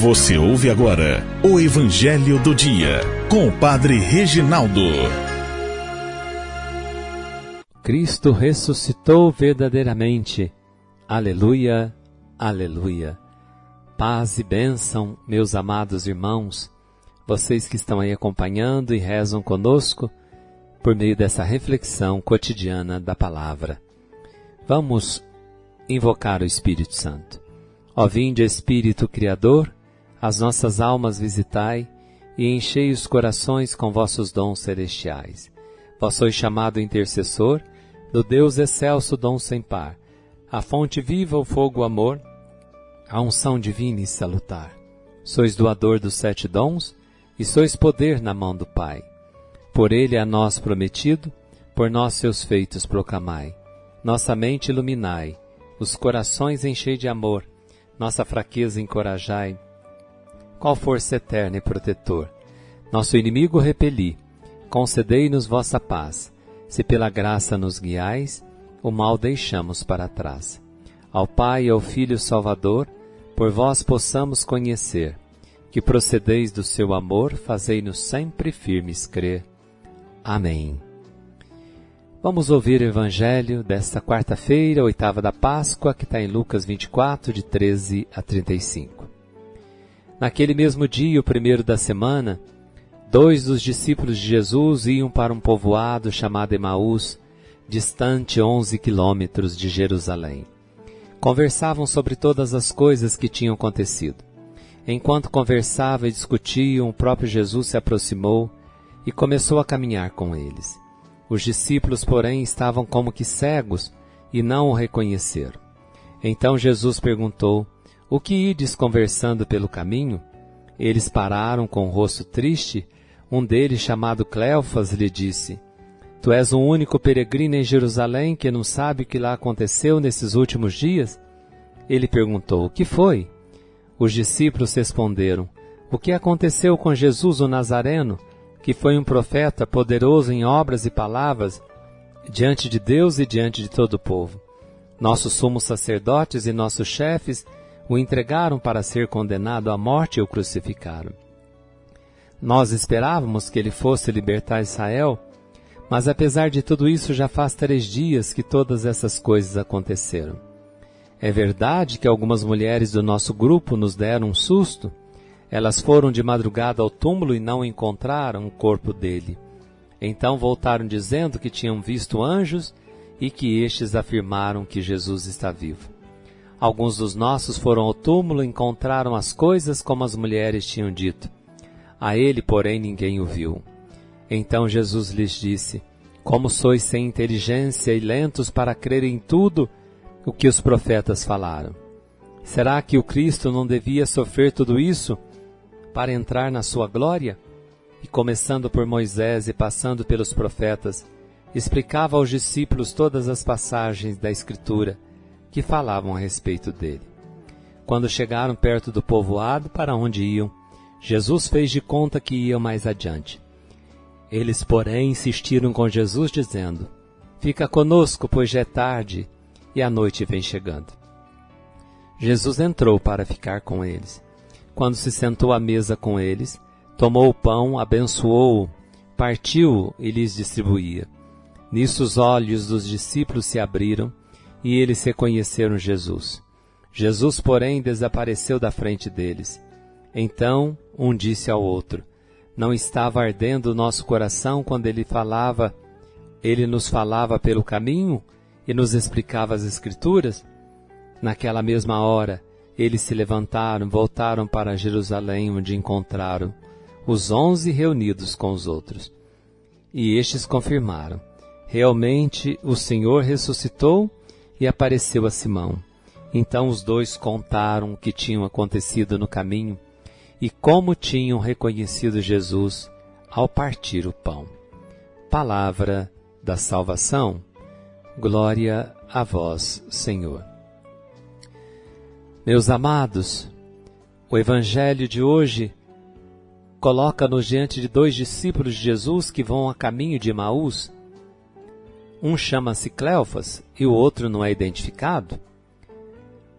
Você ouve agora o Evangelho do Dia, com o Padre Reginaldo. Cristo ressuscitou verdadeiramente. Aleluia, aleluia. Paz e bênção, meus amados irmãos, vocês que estão aí acompanhando e rezam conosco por meio dessa reflexão cotidiana da palavra. Vamos invocar o Espírito Santo. Ó vinde, Espírito Criador, as nossas almas visitai e enchei os corações com vossos dons celestiais. Vós sois chamado intercessor do Deus excelso dom sem par, a fonte viva, o fogo, o amor, a unção divina e salutar. Sois doador dos 7 dons e sois poder na mão do Pai. Por ele a nós prometido, por nós seus feitos proclamai. Nossa mente iluminai, os corações enchei de amor, nossa fraqueza encorajai. Qual força eterna e protetor, nosso inimigo repeli, concedei-nos vossa paz. Se pela graça nos guiais, o mal deixamos para trás. Ao Pai e ao Filho Salvador, por vós possamos conhecer, que procedeis do seu amor, fazei-nos sempre firmes crer. Amém. Vamos ouvir o Evangelho desta quarta-feira, 8ª da Páscoa, que está em Lucas 24, de 13 a 35. Naquele mesmo dia, o primeiro da semana, 2 dos discípulos de Jesus iam para um povoado chamado Emaús, distante 11 quilômetros de Jerusalém. Conversavam sobre todas as coisas que tinham acontecido. Enquanto conversavam e discutiam, o próprio Jesus se aproximou e começou a caminhar com eles. Os discípulos, porém, estavam como que cegos e não o reconheceram. Então Jesus perguntou: o que ides conversando pelo caminho? Eles pararam com o rosto triste. Um deles, chamado Cleofas, lhe disse: tu és o único peregrino em Jerusalém que não sabe o que lá aconteceu nesses últimos dias? Ele perguntou: o que foi? Os discípulos responderam: o que aconteceu com Jesus o Nazareno, que foi um profeta poderoso em obras e palavras diante de Deus e diante de todo o povo. Nossos sumos sacerdotes e nossos chefes o entregaram para ser condenado à morte e o crucificaram. Nós esperávamos que ele fosse libertar Israel, mas apesar de tudo isso já faz 3 dias que todas essas coisas aconteceram. É verdade que algumas mulheres do nosso grupo nos deram um susto. Elas foram de madrugada ao túmulo e não encontraram o corpo dele. Então voltaram dizendo que tinham visto anjos e que estes afirmaram que Jesus está vivo. Alguns dos nossos foram ao túmulo e encontraram as coisas como as mulheres tinham dito. A ele, porém, ninguém o viu. Então Jesus lhes disse: como sois sem inteligência e lentos para crer em tudo o que os profetas falaram? Será que o Cristo não devia sofrer tudo isso para entrar na sua glória? E começando por Moisés e passando pelos profetas, explicava aos discípulos todas as passagens da Escritura que falavam a respeito dele. Quando chegaram perto do povoado para onde iam, Jesus fez de conta que iam mais adiante. Eles, porém, insistiram com Jesus, dizendo: fica conosco, pois já é tarde e a noite vem chegando. Jesus entrou para ficar com eles. Quando se sentou à mesa com eles, tomou o pão, abençoou-o, partiu-o e lhes distribuía. Nisso os olhos dos discípulos se abriram e eles reconheceram Jesus. Jesus, porém, desapareceu da frente deles. Então um disse ao outro: não estava ardendo o nosso coração quando ele nos falava pelo caminho e nos explicava as Escrituras? Naquela mesma hora, eles se levantaram, voltaram para Jerusalém, onde encontraram os 11 reunidos com os outros. E estes confirmaram: realmente o Senhor ressuscitou e apareceu a Simão. Então os 2 contaram o que tinha acontecido no caminho e como tinham reconhecido Jesus ao partir o pão. Palavra da salvação. Glória a vós, Senhor. Meus amados, o Evangelho de hoje coloca-nos diante de 2 discípulos de Jesus que vão a caminho de Emaús. Um chama-se Cleofas e o outro não é identificado.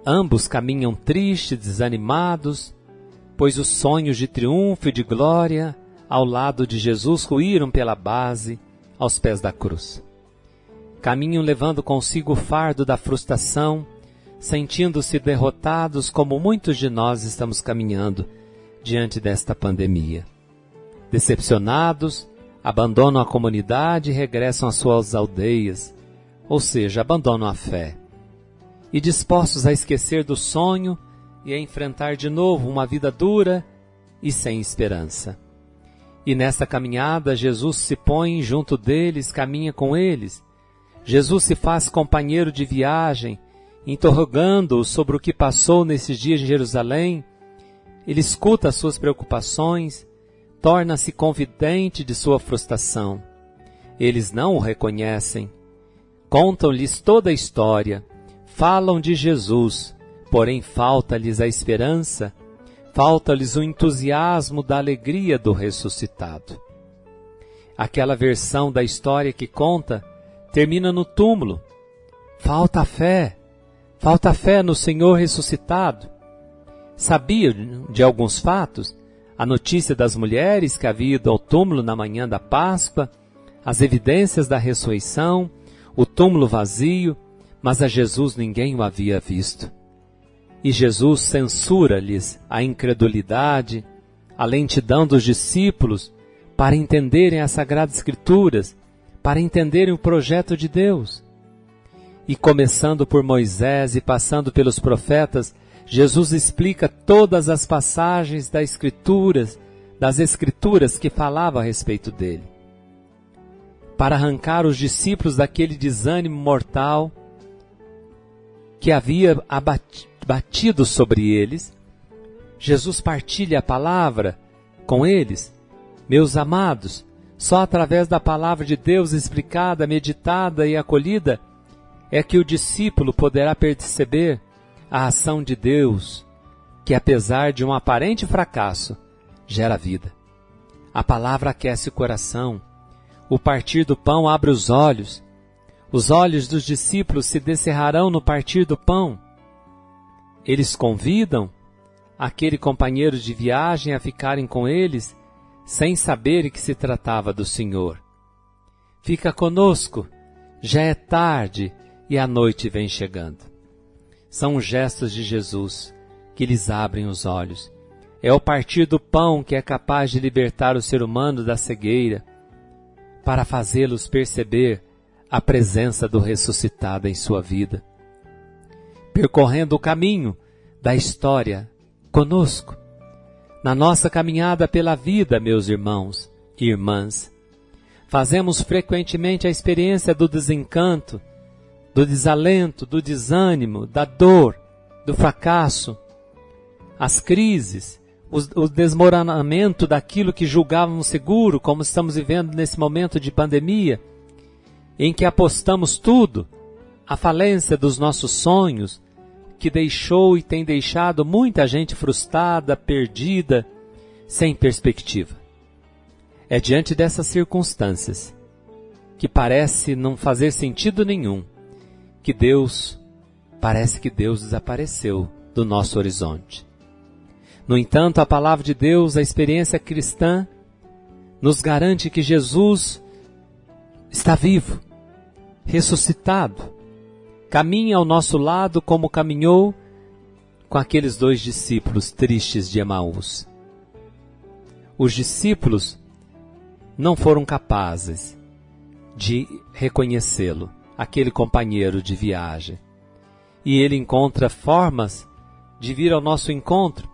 Ambos caminham tristes, desanimados, pois os sonhos de triunfo e de glória ao lado de Jesus ruíram pela base aos pés da cruz. Caminham levando consigo o fardo da frustração, sentindo-se derrotados como muitos de nós estamos caminhando diante desta pandemia. Decepcionados, abandonam a comunidade e regressam às suas aldeias, ou seja, abandonam a fé. E dispostos a esquecer do sonho e a enfrentar de novo uma vida dura e sem esperança. E nessa caminhada, Jesus se põe junto deles, caminha com eles. Jesus se faz companheiro de viagem, interrogando-os sobre o que passou nesses dias em Jerusalém. Ele escuta as suas preocupações, torna-se confidente de sua frustração. Eles não o reconhecem. Contam-lhes toda a história, falam de Jesus, porém falta-lhes a esperança, falta-lhes o entusiasmo da alegria do ressuscitado. Aquela versão da história que conta termina no túmulo. Falta fé no Senhor ressuscitado. Sabia de alguns fatos, a notícia das mulheres que haviam ido ao túmulo na manhã da Páscoa, as evidências da ressurreição, o túmulo vazio, mas a Jesus ninguém o havia visto. E Jesus censura-lhes a incredulidade, a lentidão dos discípulos para entenderem as Sagradas Escrituras, para entenderem o projeto de Deus. E começando por Moisés e passando pelos profetas, Jesus explica todas as passagens das Escrituras que falavam a respeito dele. Para arrancar os discípulos daquele desânimo mortal que havia batido sobre eles, Jesus partilha a palavra com eles. Meus amados, só através da palavra de Deus explicada, meditada e acolhida é que o discípulo poderá perceber a ação de Deus, que apesar de um aparente fracasso, gera vida. A palavra aquece o coração. O partir do pão abre os olhos dos discípulos se descerrarão no partir do pão. Eles convidam aquele companheiro de viagem a ficarem com eles, sem saberem que se tratava do Senhor. Fica conosco, já é tarde e a noite vem chegando. São os gestos de Jesus que lhes abrem os olhos. É o partir do pão que é capaz de libertar o ser humano da cegueira, para fazê-los perceber a presença do ressuscitado em sua vida. Percorrendo o caminho da história conosco, na nossa caminhada pela vida, meus irmãos e irmãs, fazemos frequentemente a experiência do desencanto, do desalento, do desânimo, da dor, do fracasso, as crises, o desmoronamento daquilo que julgávamos seguro, como estamos vivendo nesse momento de pandemia, em que apostamos tudo, a falência dos nossos sonhos, que deixou e tem deixado muita gente frustrada, perdida, sem perspectiva. É diante dessas circunstâncias, que parece não fazer sentido nenhum, que parece que Deus desapareceu do nosso horizonte. No entanto, a palavra de Deus, a experiência cristã, nos garante que Jesus está vivo, ressuscitado, caminha ao nosso lado como caminhou com aqueles 2 discípulos tristes de Emaús. Os discípulos não foram capazes de reconhecê-lo, aquele companheiro de viagem. E ele encontra formas de vir ao nosso encontro,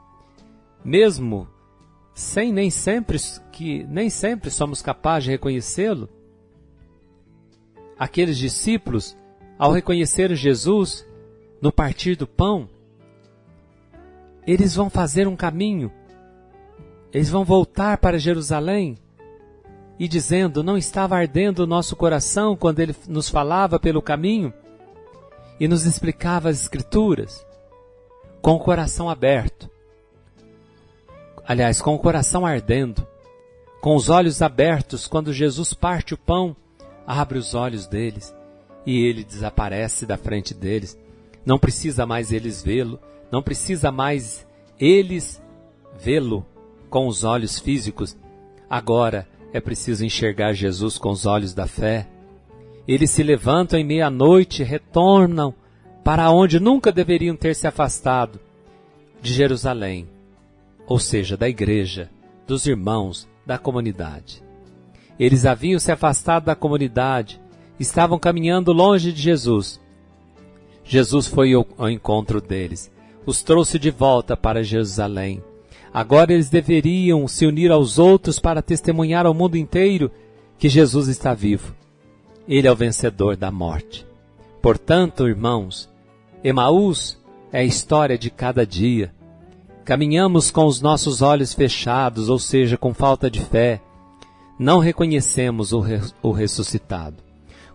mesmo sem nem sempre somos capazes de reconhecê-lo. Aqueles discípulos, ao reconhecer Jesus no partir do pão, eles vão fazer um caminho, eles vão voltar para Jerusalém e dizendo: não estava ardendo o nosso coração quando ele nos falava pelo caminho e nos explicava as Escrituras, com o coração aberto. Aliás, com o coração ardendo, com os olhos abertos, quando Jesus parte o pão, abre os olhos deles e ele desaparece da frente deles. Não precisa mais eles vê-lo, não precisa mais eles vê-lo com os olhos físicos, agora é preciso enxergar Jesus com os olhos da fé. Eles se levantam em meia-noite, retornam para onde nunca deveriam ter se afastado, de Jerusalém, ou seja, da igreja, dos irmãos, da comunidade. Eles haviam se afastado da comunidade, estavam caminhando longe de Jesus. Jesus foi ao encontro deles, os trouxe de volta para Jerusalém. Agora eles deveriam se unir aos outros para testemunhar ao mundo inteiro que Jesus está vivo. Ele é o vencedor da morte. Portanto, irmãos, Emaús é a história de cada dia. Caminhamos com os nossos olhos fechados, ou seja, com falta de fé. Não reconhecemos o ressuscitado.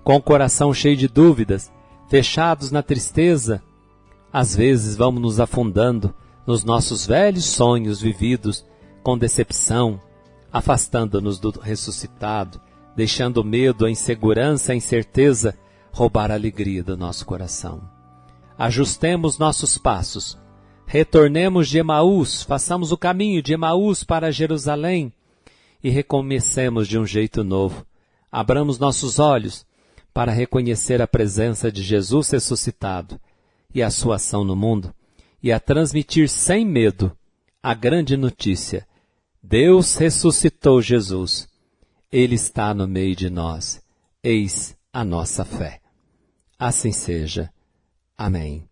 Com o coração cheio de dúvidas, fechados na tristeza, às vezes vamos nos afundando nos nossos velhos sonhos vividos com decepção, afastando-nos do ressuscitado, deixando o medo, a insegurança, a incerteza roubar a alegria do nosso coração. Ajustemos nossos passos, retornemos de Emaús, façamos o caminho de Emaús para Jerusalém e recomecemos de um jeito novo. Abramos nossos olhos para reconhecer a presença de Jesus ressuscitado e a sua ação no mundo, e a transmitir sem medo a grande notícia: Deus ressuscitou Jesus. Ele está no meio de nós. Eis a nossa fé. Assim seja. Amém.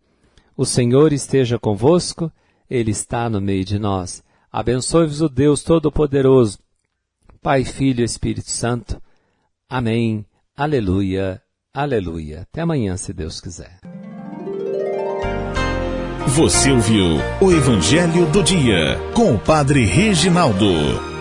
O Senhor esteja convosco, Ele está no meio de nós. Abençoe-vos o Deus Todo-Poderoso, Pai, Filho e Espírito Santo. Amém. Aleluia. Aleluia. Até amanhã, se Deus quiser. Você ouviu o Evangelho do Dia com o Padre Reginaldo.